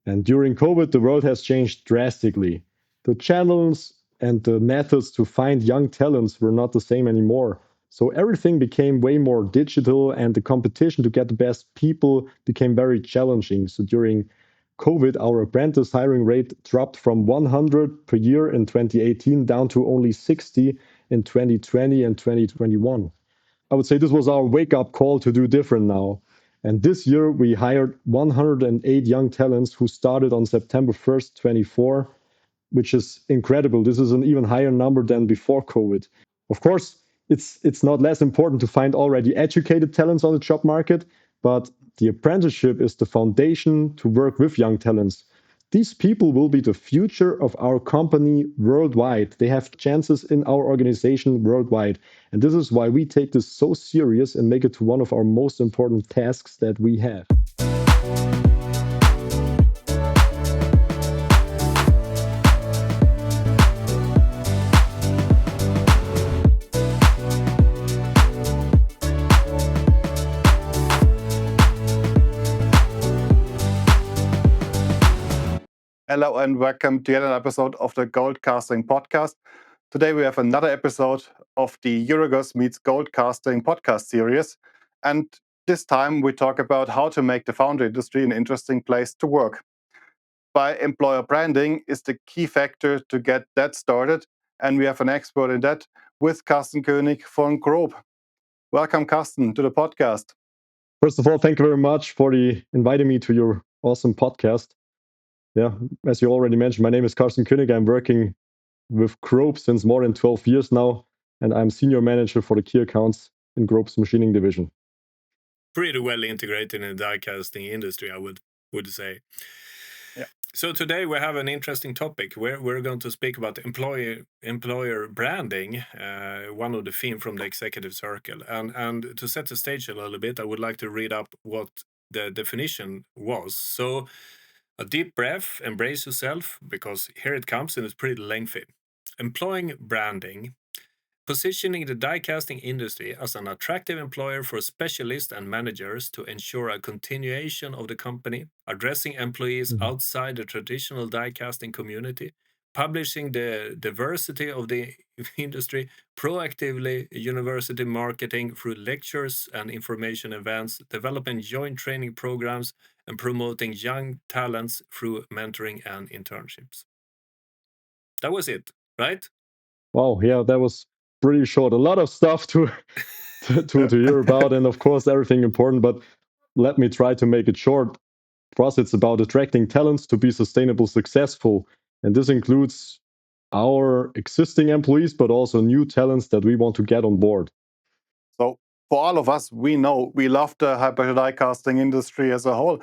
And during COVID, the world has changed drastically. The channels and the methods to find young talents were not the same anymore. So everything became way more digital, and the competition to get the best people became very challenging. So during COVID, our apprentice hiring rate dropped from 100 per year in 2018 down to only 60 in 2020 and 2021. I would say this was our wake-up call to do different now. And this year, we hired 108 young talents who started on September 1st, 24, which is incredible. This is an even higher number than before COVID. Of course, it's not less important to find already educated talents on the job market, but the apprenticeship is the foundation to work with young talents. These people will be the future of our company worldwide. They have chances in our organization worldwide. And this is why we take this so serious and make it to one of our most important tasks that we have. Hello and welcome to yet another episode of the Goldcasting Podcast. Today we have another episode of the Eurogos Meets Goldcasting podcast series. And this time we talk about how to make the foundry industry an interesting place to work. By employer branding is the key factor to get that started. And we have an expert in that with Carsten König of Grob. Welcome, Carsten, to the podcast. First of all, thank you very much for inviting me to your awesome podcast. Yeah, as you already mentioned, my name is Carsten König. I'm working with Grob since more than 12 years now, and I'm senior manager for the key accounts in Grob's machining division. Pretty well integrated in the die casting industry, I would say. Yeah. So today we have an interesting topic where we're going to speak about employer branding, one of the themes from the executive circle. And to set the stage a little bit, I would like to read up what the definition was. So a deep breath, embrace yourself, because here it comes and it's pretty lengthy. Employing branding, positioning the die casting industry as an attractive employer for specialists and managers to ensure a continuation of the company, addressing employees outside the traditional die casting community, publishing the diversity of the industry, proactively university marketing through lectures and information events, developing joint training programs, and promoting young talents through mentoring and internships. That was it, right? Wow, yeah, that was pretty short. A lot of stuff to hear about, and of course everything important, but let me try to make it short. For us, it's about attracting talents to be sustainable, successful. And this includes our existing employees, but also new talents that we want to get on board. So for all of us, we know we love the hyper die casting industry as a whole.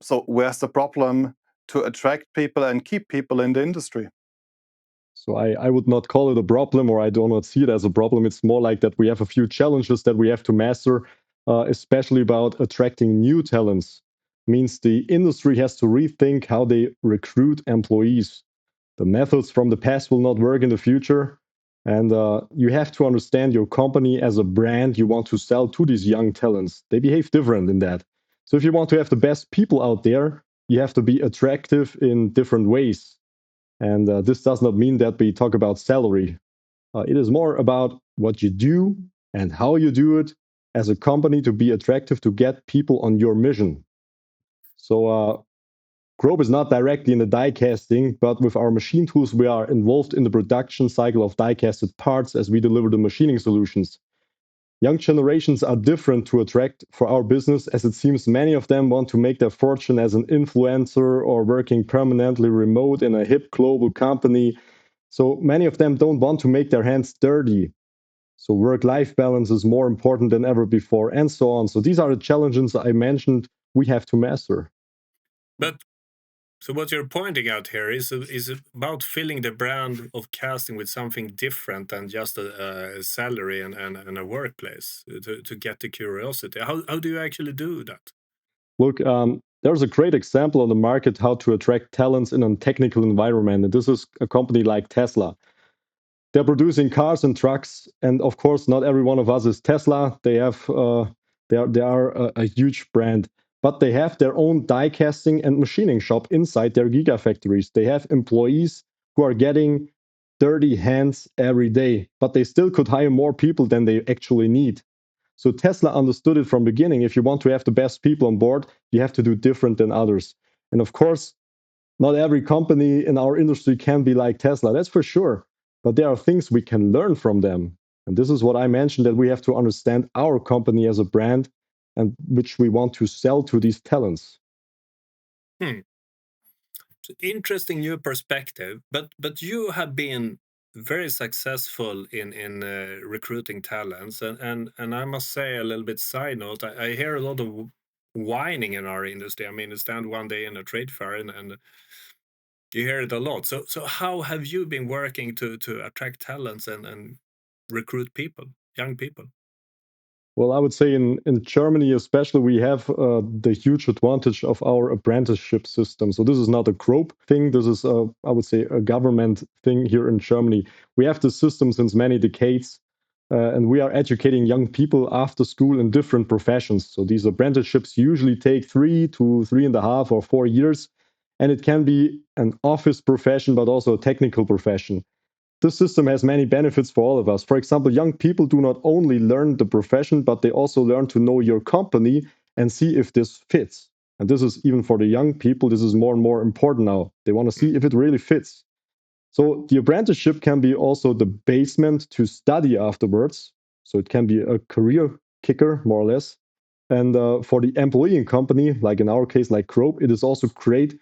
So where's the problem to attract people and keep people in the industry? So I would not call it a problem, or I do not see it as a problem. It's more like that we have a few challenges that we have to master, especially about attracting new talents. Means the industry has to rethink how they recruit employees. The methods from the past will not work in the future. And you have to understand your company as a brand you want to sell to these young talents. They behave different in that. So if you want to have the best people out there, you have to be attractive in different ways. And this does not mean that we talk about salary. It is more about what you do and how you do it as a company to be attractive to get people on your mission. So Grob is not directly in the die casting, but with our machine tools, we are involved in the production cycle of die casted parts as we deliver the machining solutions. Young generations are different to attract for our business, as it seems many of them want to make their fortune as an influencer or working permanently remote in a hip global company. So many of them don't want to make their hands dirty. So work-life balance is more important than ever before, and so on. So these are the challenges I mentioned we have to master. But so what you're pointing out here is about filling the brand of casting with something different than just a salary and a workplace to get the curiosity. How do you actually do that? Look, there's a great example on the market how to attract talents in a technical environment. And this is a company like Tesla. They're producing cars and trucks, and of course, not every one of us is Tesla. They are a huge brand, but they have their own die casting and machining shop inside their gigafactories. They have employees who are getting dirty hands every day, but they still could hire more people than they actually need. So Tesla understood it from the beginning. If you want to have the best people on board, you have to do different than others. And of course, not every company in our industry can be like Tesla, that's for sure. But there are things we can learn from them. And this is what I mentioned, that we have to understand our company as a brand and which we want to sell to these talents. Interesting new perspective, but you have been very successful in recruiting talents, and I must say, a little bit side note, I hear a lot of whining in our industry. I mean, I stand one day in a trade fair and you hear it a lot. So how have you been working to attract talents and recruit people, young people? Well, I would say in Germany especially, we have the huge advantage of our apprenticeship system. So this is not a Grob thing. This is, I would say, a government thing here in Germany. We have the system since many decades, and we are educating young people after school in different professions. So these apprenticeships usually take 3 to 3.5 or 4 years, and it can be an office profession, but also a technical profession. This system has many benefits for all of us. For example, young people do not only learn the profession, but they also learn to know your company and see if this fits. And this is even for the young people, this is more and more important now. They want to see if it really fits. So the apprenticeship can be also the basement to study afterwards. So it can be a career kicker, more or less. And for the employing company, like in our case, like Grob, it is also great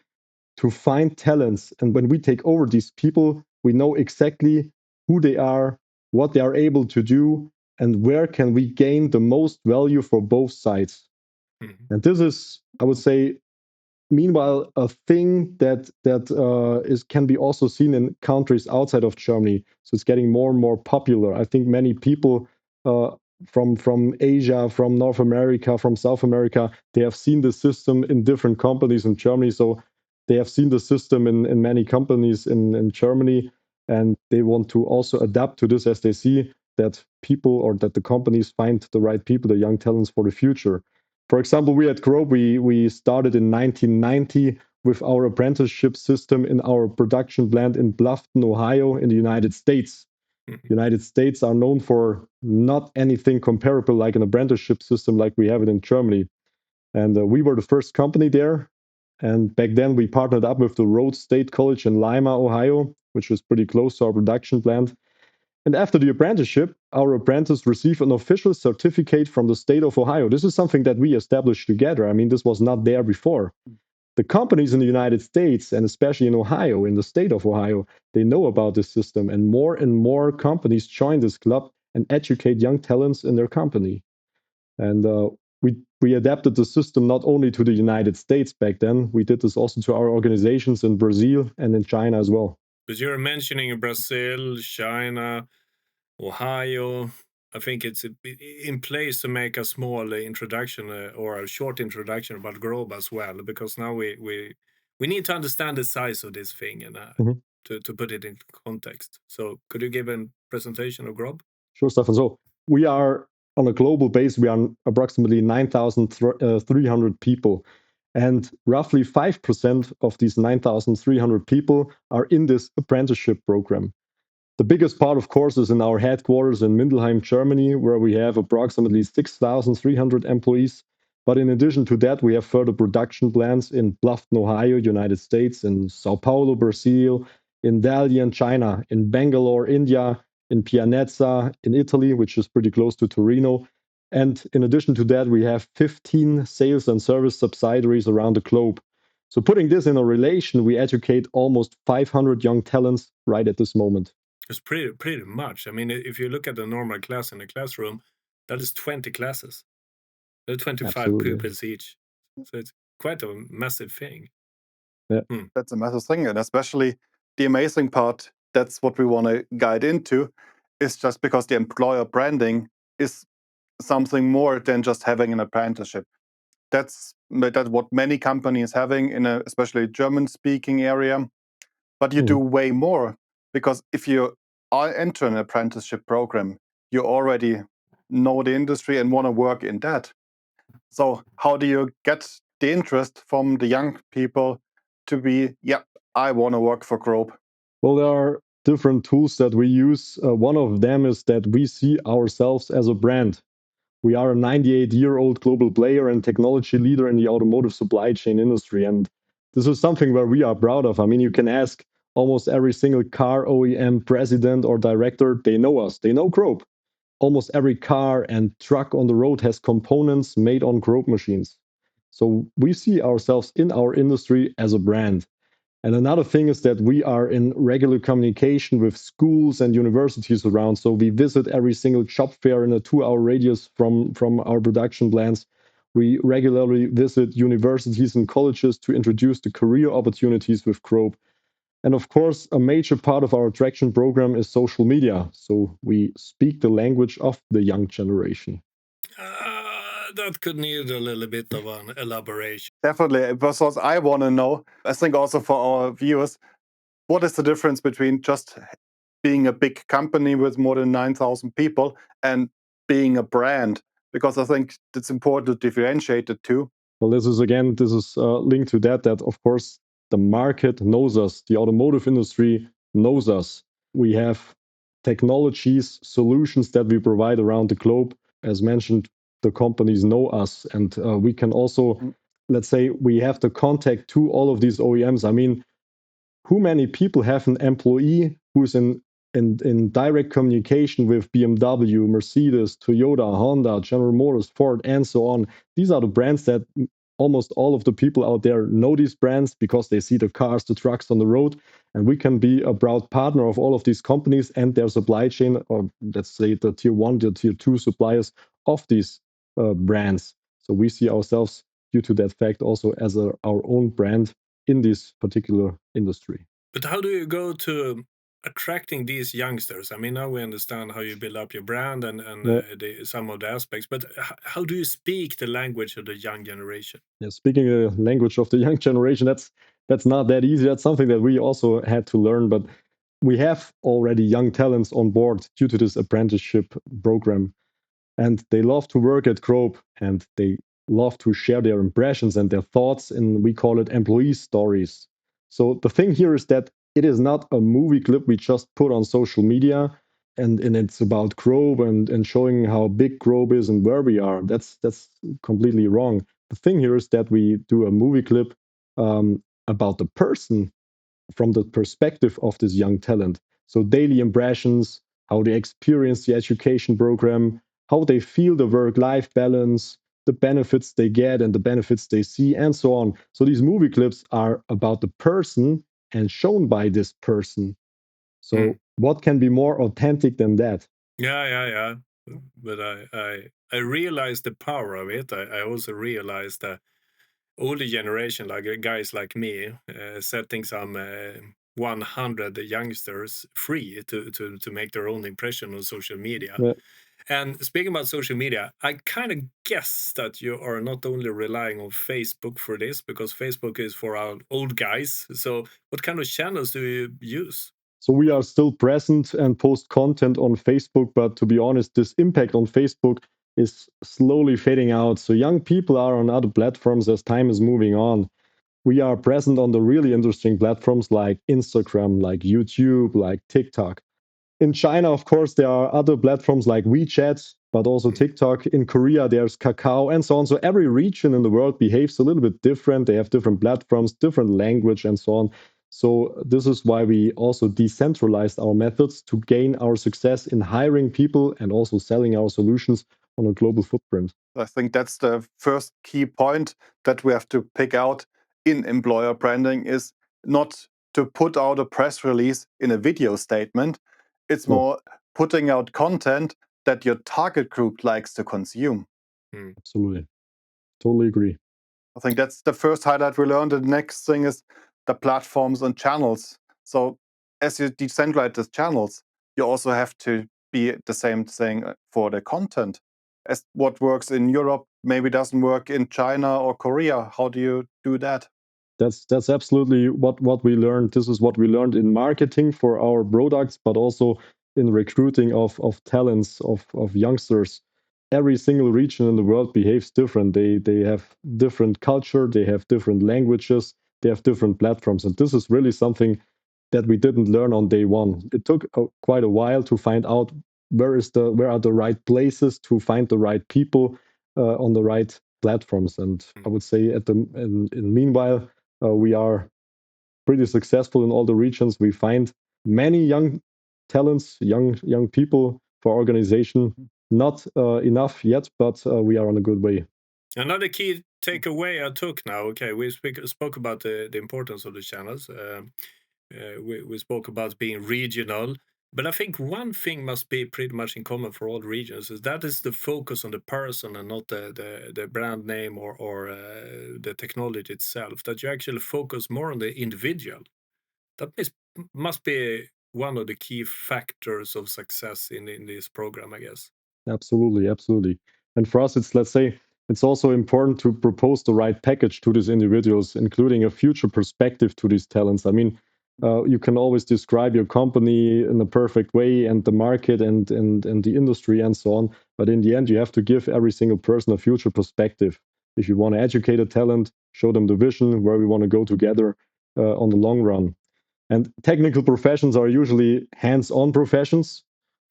to find talents. And when we take over these people, we know exactly who they are, what they are able to do, and where can we gain the most value for both sides. And this is, I would say, meanwhile, a thing that can be also seen in countries outside of Germany. So it's getting more and more popular. I think many people uh, from Asia, from North America, from South America, they have seen the system in different companies in Germany. So they have seen the system in many companies in Germany, and they want to also adapt to this as they see that people or that the companies find the right people, the young talents for the future. For example, we at Grob, we started in 1990 with our apprenticeship system in our production plant in Bluffton, Ohio, in the United States. United States are known for not anything comparable like an apprenticeship system like we have it in Germany. And we were the first company there. And back then we partnered up with the Rhodes State College in Lima, Ohio, which was pretty close to our production plant. And after the apprenticeship, our apprentice received an official certificate from the state of Ohio. This is something that we established together. I mean, this was not there before. The companies in the United States, and especially in Ohio, in the state of Ohio, they know about this system. And more companies join this club and educate young talents in their company. And we adapted the system not only to the United States back then, we did this also to our organizations in Brazil and in China as well. But you're mentioning Brazil, China, Ohio. I think it's in place to make a small introduction or a short introduction about Grob as well, because now we need to understand the size of this thing and to put it in context. So could you give a presentation of Grob? Sure, Staffan. So we are on a global base, we are approximately 9,300 people. And roughly 5% of these 9,300 people are in this apprenticeship program. The biggest part, of course, is in our headquarters in Mindelheim, Germany, where we have approximately 6,300 employees. But in addition to that, we have further production plants in Bluffton, Ohio, United States, in Sao Paulo, Brazil, in Dalian, China, in Bangalore, India, in Pianezza, in Italy, which is pretty close to Torino. And in addition to that, we have 15 sales and service subsidiaries around the globe. So putting this in a relation, we educate almost 500 young talents right at this moment. It's pretty much. I mean, if you look at a normal class in a classroom, that is 20 classes. There are 25 Absolutely. pupils each. So it's quite a massive thing. Yeah. That's a massive thing. And especially the amazing part, that's what we want to guide into, is just because the employer branding is something more than just having an apprenticeship. That's what many companies having in a especially German-speaking area. But you do way more, because if you are enter an apprenticeship program, you already know the industry and want to work in that. So how do you get the interest from the young people to be, yeah, I want to work for Grob? Well, there are different tools that we use. One of them is that we see ourselves as a brand. We are a 98-year-old global player and technology leader in the automotive supply chain industry. And this is something where we are proud of. I mean, you can ask almost every single car OEM president or director, they know us, they know Grob. Almost every car and truck on the road has components made on Grob machines. So we see ourselves in our industry as a brand. And another thing is that we are in regular communication with schools and universities around. So we visit every single job fair in a 2-hour radius from our production plants. We regularly visit universities and colleges to introduce the career opportunities with Grob. And of course, a major part of our attraction program is social media. So we speak the language of the young generation. That could need a little bit of an elaboration. Definitely. Because I want to know, I think also for our viewers, what is the difference between just being a big company with more than 9,000 people and being a brand? Because I think it's important to differentiate the two. Well, this is linked to that of course, the market knows us. The automotive industry knows us. We have technologies, solutions that we provide around the globe. As mentioned, the companies know us. And we can also, let's say, we have the contact to all of these OEMs. I mean, who many people have an employee who's in direct communication with BMW, Mercedes, Toyota, Honda, General Motors, Ford, and so on? These are the brands that almost all of the people out there know these brands because they see the cars, the trucks on the road. And we can be a proud partner of all of these companies and their supply chain, or let's say the tier 1, the tier 2 suppliers of these brands. So we see ourselves, due to that fact, also as our own brand in this particular industry. But how do you go to attracting these youngsters? I mean, now we understand how you build up your brand and some of the aspects, but how do you speak the language of the young generation? Yeah, speaking the language of the young generation, that's not that easy. That's something that we also had to learn, but we have already young talents on board due to this apprenticeship program. And they love to work at Grob, and they love to share their impressions and their thoughts, and we call it employee stories. So the thing here is that it is not a movie clip we just put on social media, and it's about Grob and showing how big Grob is and where we are. That's completely wrong. The thing here is that we do a movie clip about the person from the perspective of this young talent. So daily impressions, how they experience the education program, how they feel the work-life balance, the benefits they get and the benefits they see, and so on. So these movie clips are about the person and shown by this person. So what can be more authentic than that? Yeah. But I realized the power of it. I also realized that older generation, like guys like me, setting some 100 youngsters free to make their own impression on social media. Yeah. And speaking about social media, I kind of guess that you are not only relying on Facebook for this, because Facebook is for our old guys. So what kind of channels do you use? So we are still present and post content on Facebook, but to be honest, this impact on Facebook is slowly fading out. So young people are on other platforms as time is moving on. We are present on the really interesting platforms like Instagram, like YouTube, like TikTok. In China, of course, there are other platforms like WeChat, but also TikTok. In Korea, there's Kakao and so on. So every region in the world behaves a little bit different. They have different platforms, different language, and so on. So this is why we also decentralized our methods to gain our success in hiring people and also selling our solutions on a global footprint. I think that's the first key point that we have to pick out in employer branding is not to put out a press release in a video statement. It's more putting out content that your target group likes to consume. Absolutely. Totally agree. I think that's the first highlight we learned. The next thing is the platforms and channels. So as you decentralize the channels, you also have to be the same thing for the content. As what works in Europe maybe doesn't work in China or Korea. How do you do that? That's absolutely what we learned. This is what we learned in marketing for our products, but also in recruiting of talents, of youngsters. every single region in the world behaves different. They have different culture, they have different languages, they have different platforms, and this is really something that we didn't learn on day one. It took quite a while to find out where are the right places to find the right people on the right platforms. And I would say in meanwhile, we are pretty successful in all the regions. We find many young talents, young people for organization. Not enough yet, but we are on a good way. Another key takeaway I took now, okay, we spoke about the importance of the channels. We spoke about being regional, but I think one thing must be pretty much in common for all regions is that is the focus on the person and not the brand name or the technology itself. That you actually focus more on the individual. That must be one of the key factors of success in this program, I guess. Absolutely, absolutely. And for us, let's say, it's also important to propose the right package to these individuals, including a future perspective to these talents. I mean, you can always describe your company in a perfect way and the market and the industry and so on. But in the end, you have to give every single person a future perspective. If you want to educate a talent, show them the vision where we want to go together on the long run. And technical professions are usually hands-on professions.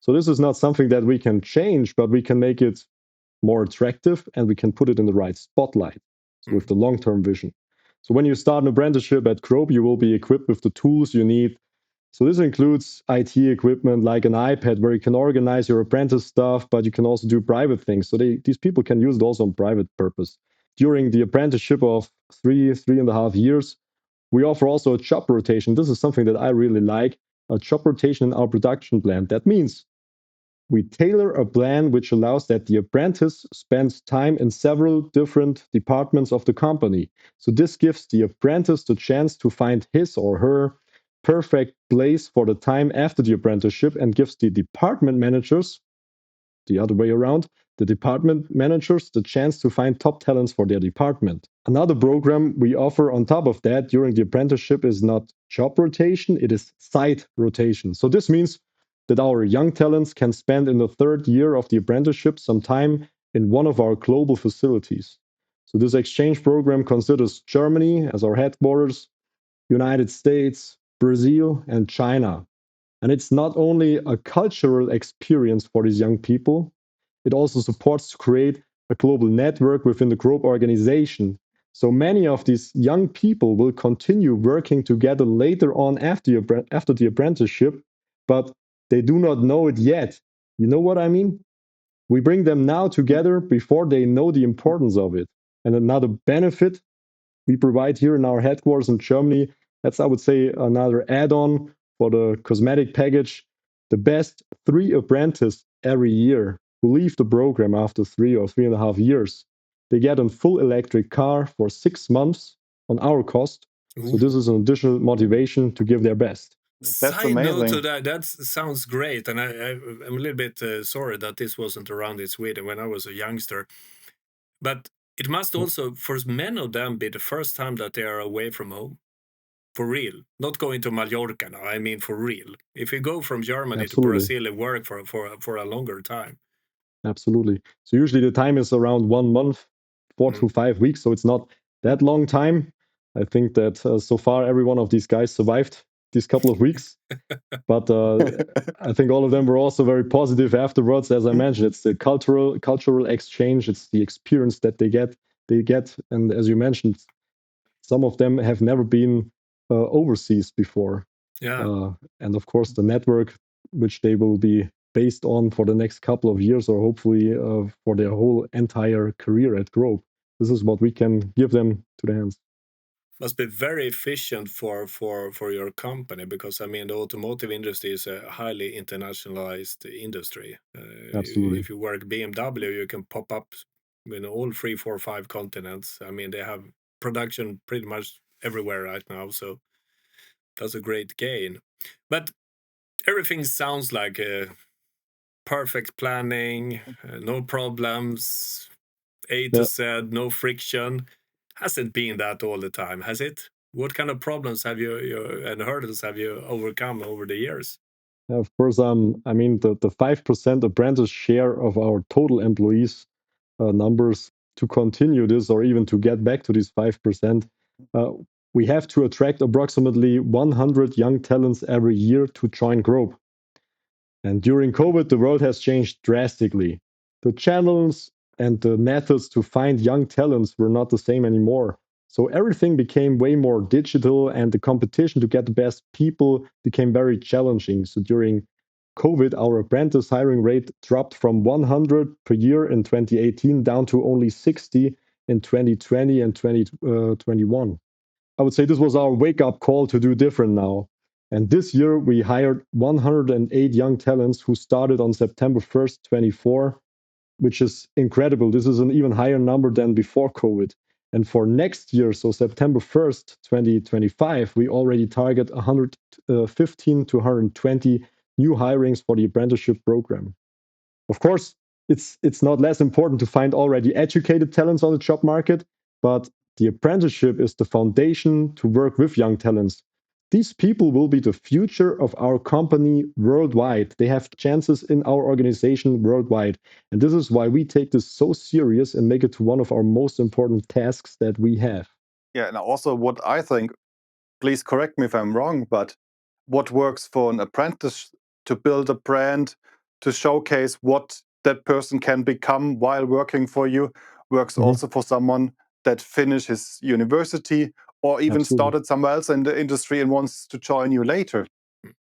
So this is not something that we can change, but we can make it more attractive and we can put it in the right spotlight with the long-term vision. So when you start an apprenticeship at Grob, you will be equipped with the tools you need. So this includes IT equipment like an iPad where you can organize your apprentice stuff, but you can also do private things. So these people can use it also on private purpose. During the apprenticeship of 3.5 years, we offer also a job rotation. This is something that I really like, a job rotation in our production plan. That means we tailor a plan which allows that the apprentice spends time in several different departments of the company. So this gives the apprentice the chance to find his or her perfect place for the time after the apprenticeship and gives the department managers the other way around, the department managers the chance to find top talents for their department. Another program we offer on top of that during the apprenticeship is not job rotation, it is site rotation. So this means that our young talents can spend in the third year of the apprenticeship some time in one of our global facilities. So this exchange program considers Germany as our headquarters, United States, Brazil, and China. And it's not only a cultural experience for these young people, it also supports to create a global network within the Grob organization. So many of these young people will continue working together later on after the apprenticeship, but they do not know it yet. You know what I mean? We bring them now together before they know the importance of it. And another benefit we provide here in our headquarters in Germany, that's, I would say, another add-on for the cosmetic package. The best 3 apprentices every year who leave the program after 3 or 3.5 years, they get a full electric car for 6 months on our cost. So this is an additional motivation to give their best. That's Side note to amazing. that sounds great, and I'm a little bit sorry that this wasn't around in Sweden when I was a youngster. But it must also, for many of them, be the first time that they are away from home. For real. Not going to Mallorca now, I mean for real. If you go from Germany to Absolutely. Brazil and work for a longer time. Absolutely. So usually the time is around 1 month, 4 to 5 weeks. So it's not that long time. I think that so far every one of these guys survived these couple of weeks. But I think all of them were also very positive afterwards. As I mentioned, it's the cultural exchange. It's the experience that they get. And as you mentioned, some of them have never been overseas before. Yeah. And of course, the network which they will be based on for the next couple of years, or hopefully for their whole entire career at Grob. This is what we can give them to the hands. Must be very efficient for your company, because I mean the automotive industry is a highly internationalized industry. Absolutely. If you work BMW, you can pop up in all 3, 4, 5 continents. I mean they have production pretty much everywhere right now, so that's a great gain. But everything sounds like perfect planning, no problems, A to Yeah. Z, no friction. Hasn't been that all the time, has it? What kind of problems have you and hurdles have you overcome over the years? Of course, I mean, the 5% apprentice share of our total employees numbers, to continue this or even to get back to these 5%, uh, we have to attract approximately 100 young talents every year to join Grob. And during COVID, the world has changed drastically. The channels and the methods to find young talents were not the same anymore. So everything became way more digital, and the competition to get the best people became very challenging. So during COVID, our apprentice hiring rate dropped from 100 per year in 2018 down to only 60 in 2020 and 2021. I would say this was our wake up call to do different now. And this year we hired 108 young talents who started on September 1st, 24, which is incredible. This is an even higher number than before COVID. And for next year, so September 1st, 2025, we already target 115 to 120 new hirings for the apprenticeship program. Of course, it's not less important to find already educated talents on the job market, but the apprenticeship is the foundation to work with young talents. These people will be the future of our company worldwide. They have chances in our organization worldwide. And this is why we take this so serious and make it to one of our most important tasks that we have. Yeah, and also what I think, please correct me if I'm wrong, but what works for an apprentice to build a brand, to showcase what that person can become while working for you, works also for someone that finishes university or even Absolutely. started somewhere else in the industry and wants to join you later.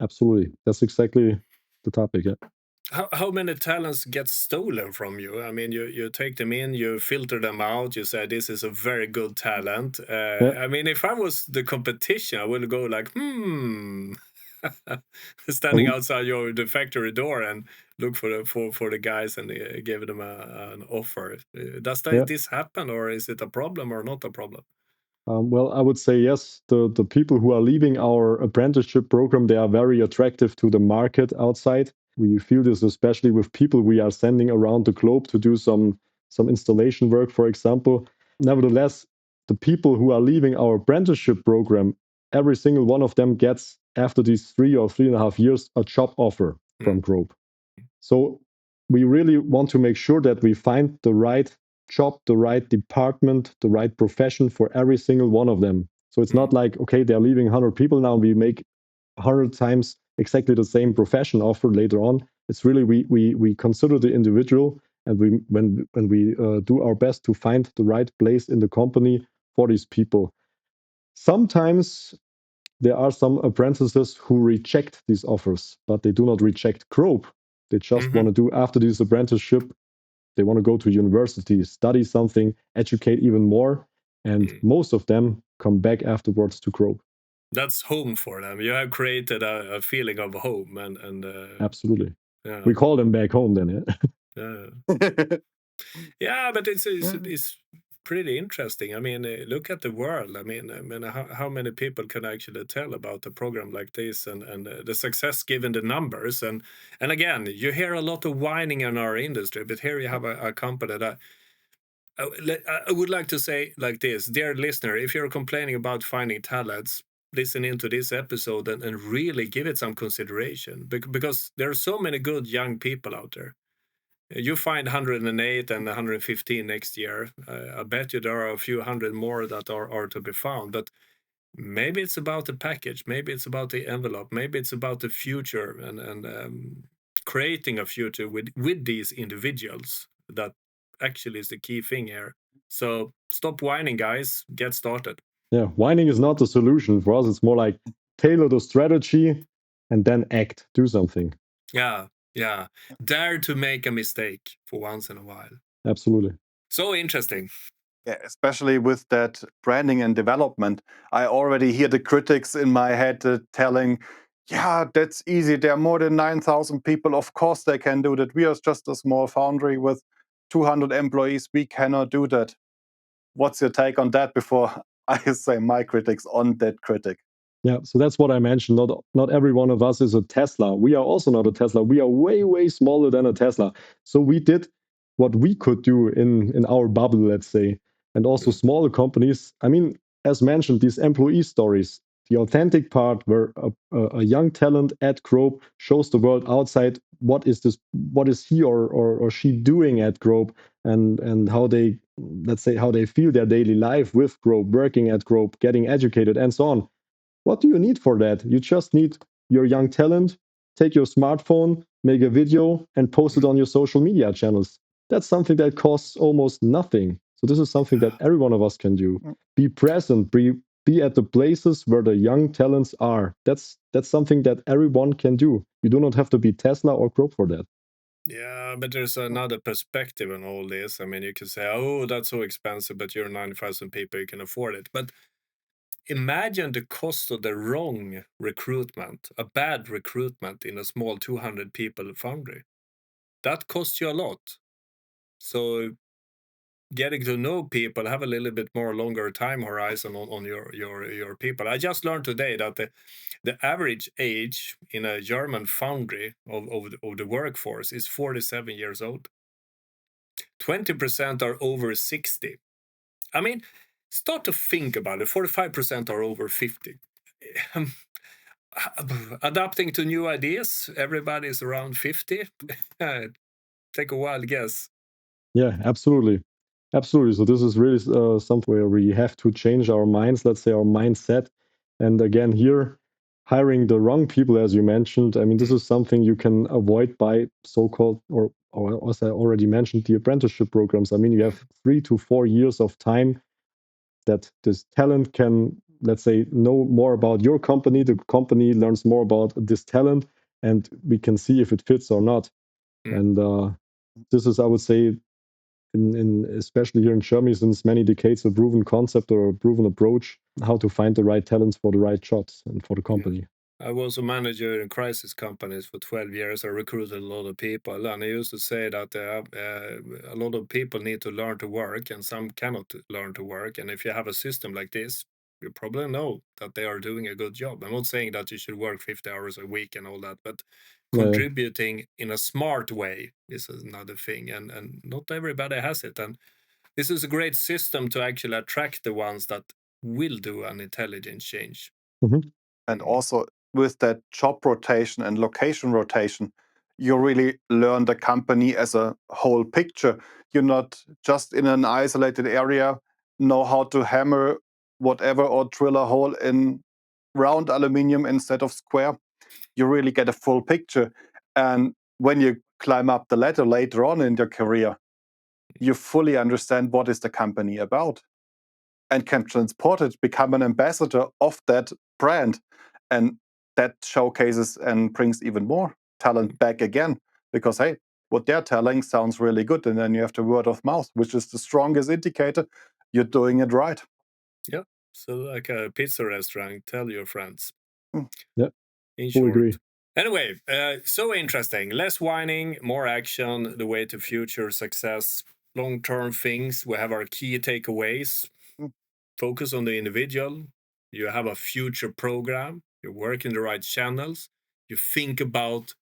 Absolutely. That's exactly the topic. Yeah. How many talents get stolen from you? I mean, you take them in, you filter them out, you say this is a very good talent. Yeah. I mean, if I was the competition, I would go like, standing outside the factory door and look for the guys and give them an offer. Does this happen, or is it a problem or not a problem? Well, I would say yes. The people who are leaving our apprenticeship program, they are very attractive to the market outside. We feel this especially with people we are sending around the globe to do some installation work, for example. Nevertheless, the people who are leaving our apprenticeship program, every single one of them gets, after these 3 or 3.5 years, a job offer from Grob. So we really want to make sure that we find the right job, the right department, the right profession for every single one of them. So it's not like, okay, they're leaving 100 people now, we make 100 times exactly the same profession offer later on. It's really we consider the individual, and when we do our best to find the right place in the company for these people. Sometimes there are some apprentices who reject these offers, but they do not reject Grob. They just want to do, after this apprenticeship, they want to go to university, study something, educate even more, and most of them come back afterwards to Grob. That's home for them. You have created a feeling of home, and Absolutely. yeah. We call them back home then, yeah. Yeah, but it's pretty interesting. I mean, look at the world. I mean, how many people can actually tell about a program like this and the success given the numbers? And again, you hear a lot of whining in our industry, but here you have a company that I would like to say like this, dear listener, if you're complaining about finding talents, listen into this episode and really give it some consideration, because there are so many good young people out there. You find 108 and 115 next year. I bet you there are a few hundred more that are to be found. But maybe it's about the package. Maybe it's about the envelope. Maybe it's about the future and creating a future with these individuals. That actually is the key thing here. So stop whining, guys. Get started. Yeah, whining is not the solution. For us, it's more like tailor the strategy and then act, do something. Yeah. Dare to make a mistake for once in a while. Absolutely. So interesting. Yeah, especially with that branding and development. I already hear the critics in my head telling, yeah, that's easy. There are more than 9,000 people. Of course they can do that. We are just a small foundry with 200 employees. We cannot do that. What's your take on that before I say my critics on that critic? Yeah, so that's what I mentioned. Not every one of us is a Tesla. We are also not a Tesla. We are way, way smaller than a Tesla. So we did what we could do in our bubble, let's say. And also smaller companies. I mean, as mentioned, these employee stories, the authentic part where a young talent at Grob shows the world outside what is he or she doing at Grob, and how they, let's say, how they feel their daily life with Grob, working at Grob, getting educated, and so on. What do you need for that? You just need your young talent, take your smartphone, make a video, and post it on your social media channels. That's something that costs almost nothing. So this is something that every one of us can do. Be present, be at the places where the young talents are. That's something that everyone can do. You do not have to be Tesla or Grob for that. Yeah, but there's another perspective on all this. I mean, you can say, oh, that's so expensive, but you're 90,000 people, you can afford it. But imagine the cost of the wrong recruitment, a bad recruitment in a small 200 people foundry. That costs you a lot. So getting to know people, have a little bit more longer time horizon on your people. I just learned today that the average age in a German foundry of the workforce is 47 years old. 20% are over 60. I mean, start to think about it. 45% are over 50. Adapting to new ideas, everybody's around 50. Take a wild guess. Yeah, absolutely. Absolutely. So this is really something where we have to change our minds, let's say our mindset. And again, here, hiring the wrong people, as you mentioned, I mean, this is something you can avoid by so-called, or as I already mentioned, the apprenticeship programs. I mean, you have 3 to 4 years of time that this talent can, let's say, know more about your company. The company learns more about this talent, and we can see if it fits or not. And this is, I would say, in especially here in Germany, since many decades, a proven concept or a proven approach how to find the right talents for the right jobs and for the company. I was a manager in crisis companies for 12 years. I recruited a lot of people, and I used to say that a lot of people need to learn to work, and some cannot learn to work. And if you have a system like this, you probably know that they are doing a good job. I'm not saying that you should work 50 hours a week and all that, but contributing in a smart way is another thing, and not everybody has it. And this is a great system to actually attract the ones that will do an intelligent change. And also with that job rotation and location rotation, you really learn the company as a whole picture. You're not just in an isolated area, know how to hammer whatever or drill a hole in round aluminium instead of square. You really get a full picture. And when you climb up the ladder later on in your career, you fully understand what is the company about and can transport it, become an ambassador of that brand. And that showcases and brings even more talent back again because, hey, what they're telling sounds really good. And then you have the word of mouth, which is the strongest indicator you're doing it right. Yeah. So like a pizza restaurant, tell your friends. Yeah, in fully short. agree. Anyway, so interesting. Less whining, more action, the way to future success, long-term things. We have our key takeaways. Focus on the individual. You have a future program. You work in the right channels. You think about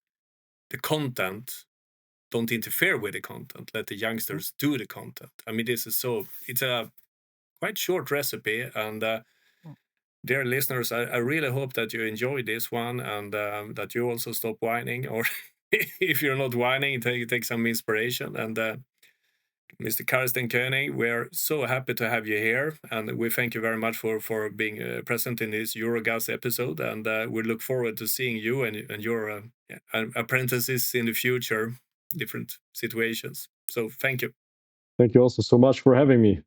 the content. Don't interfere with the content. Let the youngsters do the content. I mean, it's a quite short recipe. And dear listeners, I really hope that you enjoyed this one and that you also stop whining. Or if you're not whining, take some inspiration. And Mr. Carsten König, we're so happy to have you here. And we thank you very much for being present in this Eurogas episode. And we look forward to seeing you and your apprentices in the future, different situations. So thank you. Thank you also so much for having me.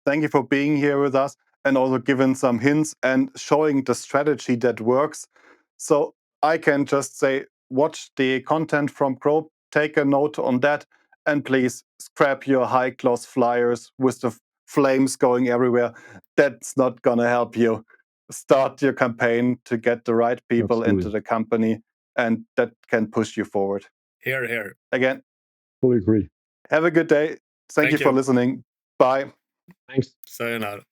Thank you for being here with us and also giving some hints and showing the strategy that works. So I can just say, watch the content from Grob, take a note on that, and please scrap your high gloss flyers with the flames going everywhere. That's not going to help you. Start your campaign to get the right people into the company, and that can push you forward. Here, here. Again, fully agree. Have a good day. Thank you for listening. Bye. Thanks. Sayonara.